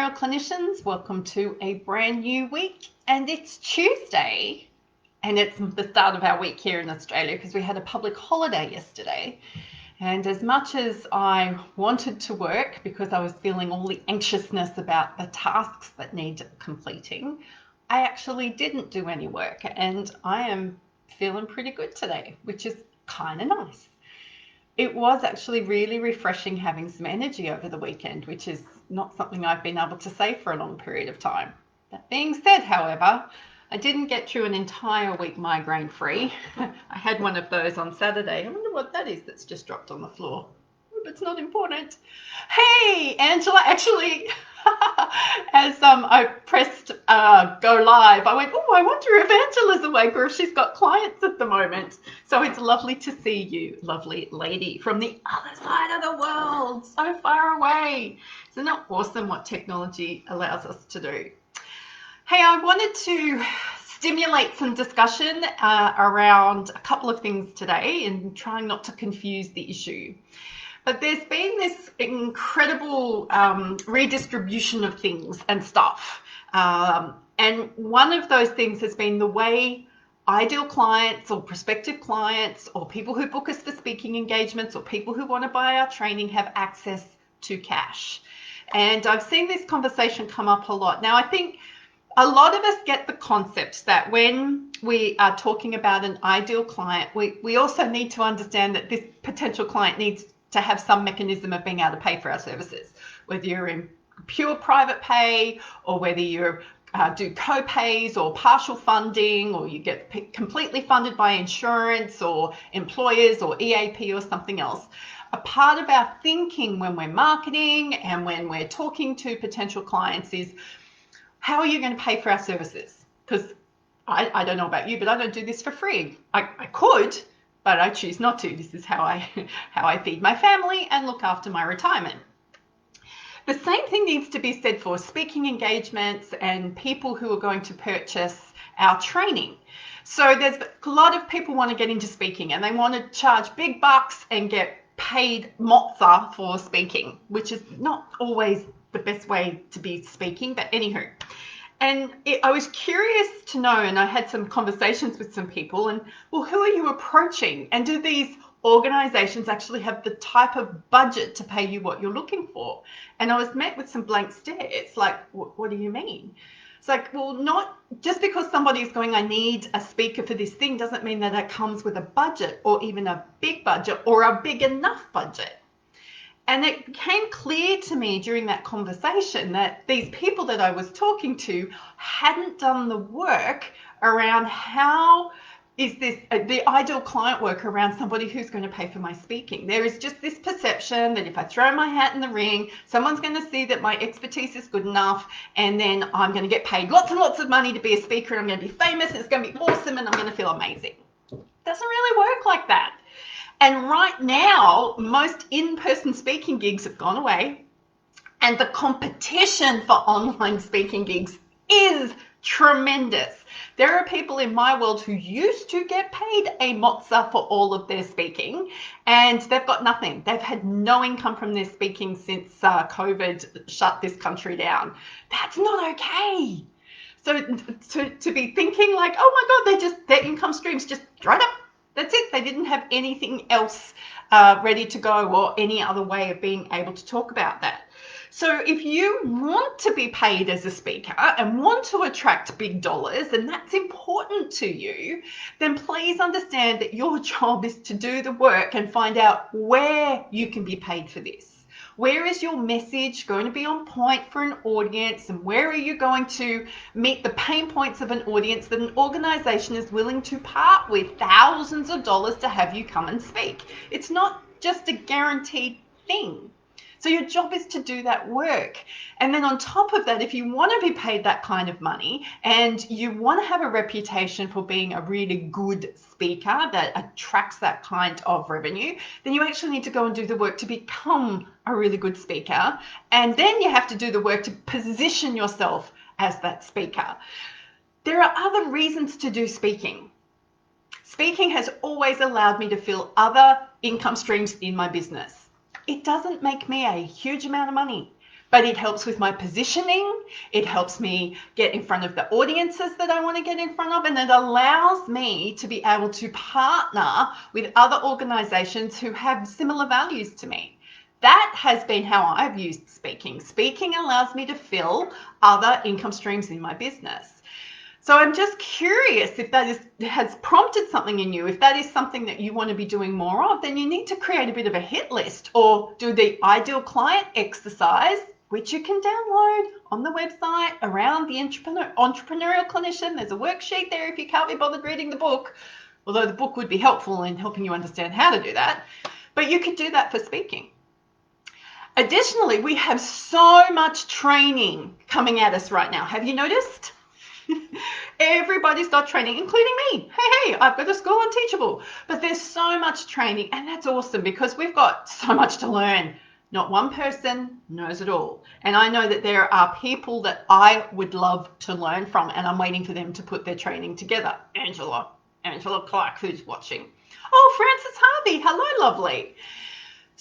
fellow clinicians, welcome to a brand new week, and it's Tuesday, and it's the start of our week here in Australia because we had a public holiday yesterday. And as much as I wanted to work because I was feeling all the anxiousness about the tasks that need completing, I actually didn't do any work, and I am feeling pretty good today, which is kind of nice. It was actually really refreshing having some energy over the weekend, which is not something I've been able to say for a long period of time. That being said, however, I didn't get through an entire week migraine free. I had one of those on Saturday. I wonder what that is that's just dropped on the floor. It's not important. Hey, Angela, actually, as I pressed go live, I went, oh, I wonder if Angela's awake or if she's got clients at the moment. So it's lovely to see you, lovely lady, from the other side of the world, so far away. Isn't it awesome what technology allows us to do? Hey, I wanted to stimulate some discussion around a couple of things today and trying not to confuse the issue. But there's been this incredible redistribution of things and stuff. And one of those things has been the way ideal clients or prospective clients or people who book us for speaking engagements or people who want to buy our training have access to cash. And I've seen this conversation come up a lot. Now, I think a lot of us get the concept that when we are talking about an ideal client, we also need to understand that this potential client needs to have some mechanism of being able to pay for our services, whether you're in pure private pay or whether you do co-pays or partial funding, or you get completely funded by insurance or employers or EAP or something else. A part of our thinking when we're marketing and when we're talking to potential clients is, how are you going to pay for our services? Because I don't know about you, but I don't do this for free. I could, but I choose not to. This is how I feed my family and look after my retirement. The same thing needs to be said for speaking engagements and people who are going to purchase our training. So there's a lot of people want to get into speaking and they want to charge big bucks and get paid mozza for speaking, which is not always the best way to be speaking, but anywho. And I was curious to know, and I had some conversations with some people, and well, who are you approaching? And do these organizations actually have the type of budget to pay you what you're looking for? And I was met with some blank stares, like, what do you mean? It's like, well, not just because somebody is going, I need a speaker for this thing, doesn't mean that it comes with a budget or even a big budget or a big enough budget. And it became clear to me during that conversation that these people that I was talking to hadn't done the work around how is this the ideal client work around somebody who's going to pay for my speaking. There is just this perception that if I throw my hat in the ring, someone's going to see that my expertise is good enough, and then I'm going to get paid lots and lots of money to be a speaker, and I'm going to be famous, and it's going to be awesome, and I'm going to feel amazing. It doesn't really work like that. And right now, most in-person speaking gigs have gone away, and the competition for online speaking gigs is tremendous. There are people in my world who used to get paid a mozza for all of their speaking, and they've got nothing. They've had no income from their speaking since COVID shut this country down. That's not okay. So to be thinking like, oh my God, their income streams just dried up. That's it. They didn't have anything else ready to go or any other way of being able to talk about that. So if you want to be paid as a speaker and want to attract big dollars, and that's important to you, then please understand that your job is to do the work and find out where you can be paid for this. Where is your message going to be on point for an audience, and where are you going to meet the pain points of an audience that an organization is willing to part with thousands of dollars to have you come and speak? It's not just a guaranteed thing. So your job is to do that work. And then on top of that, if you want to be paid that kind of money and you want to have a reputation for being a really good speaker that attracts that kind of revenue, then you actually need to go and do the work to become a really good speaker. And then you have to do the work to position yourself as that speaker. There are other reasons to do speaking. Speaking has always allowed me to fill other income streams in my business. It doesn't make me a huge amount of money, but it helps with my positioning. It helps me get in front of the audiences that I want to get in front of, and it allows me to be able to partner with other organizations who have similar values to me. That has been how I've used speaking. Speaking allows me to fill other income streams in my business. So I'm just curious if that has prompted something in you. If that is something that you want to be doing more of, then you need to create a bit of a hit list or do the ideal client exercise, which you can download on the website around the entrepreneurial clinician. There's a worksheet there if you can't be bothered reading the book, although the book would be helpful in helping you understand how to do that. But you could do that for speaking. Additionally, we have so much training coming at us right now. Have you noticed? Everybody's got training, including me. Hey, I've got a school on Teachable. But there's so much training, and that's awesome because we've got so much to learn. Not one person knows it all. And I know that there are people that I would love to learn from, and I'm waiting for them to put their training together. Angela Clark, who's watching. Oh, Frances Harvey. Hello, lovely.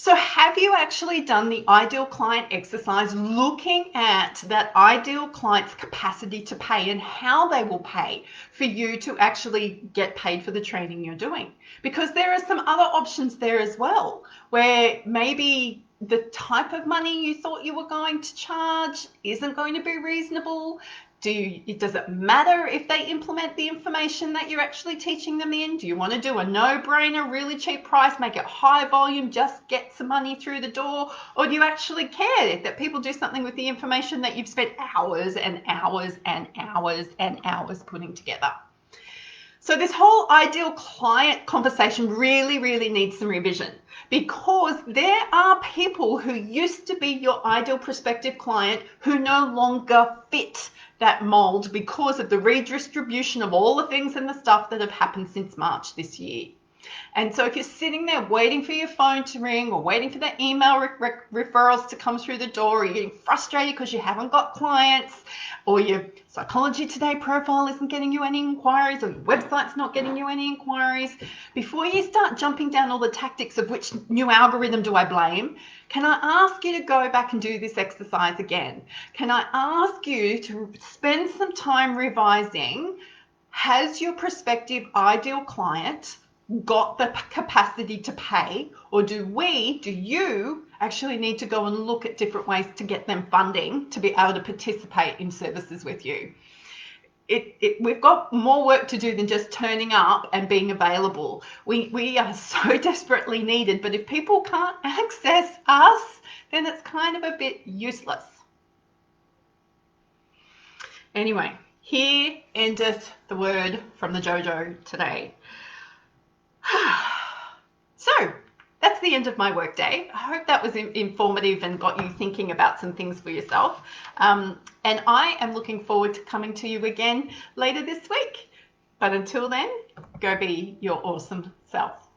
So have you actually done the ideal client exercise, looking at that ideal client's capacity to pay and how they will pay for you to actually get paid for the training you're doing? Because there are some other options there as well, where maybe the type of money you thought you were going to charge isn't going to be reasonable. Does it matter if they implement the information that you're actually teaching them in? Do you want to do a no-brainer, really cheap price, make it high volume, just get some money through the door? Or do you actually care that people do something with the information that you've spent hours and hours and hours and hours putting together? So this whole ideal client conversation really, really needs some revision, because there are people who used to be your ideal prospective client who no longer fit that mold because of the redistribution of all the things and the stuff that have happened since March this year. And so if you're sitting there waiting for your phone to ring or waiting for the email referrals to come through the door, or you're getting frustrated because you haven't got clients, or your Psychology Today profile isn't getting you any inquiries, or your website's not getting you any inquiries, before you start jumping down all the tactics of which new algorithm do I blame, can I ask you to go back and do this exercise again? Can I ask you to spend some time revising, has your prospective ideal client got the capacity to pay, or do you actually need to go and look at different ways to get them funding to be able to participate in services with you? We've got more work to do than just turning up and being available. We are so desperately needed, but if people can't access us, then it's kind of a bit useless. Anyway, here endeth the word from the Jojo today. So that's the end of my workday. I hope that was informative and got you thinking about some things for yourself. And I am looking forward to coming to you again later this week. But until then, go be your awesome self.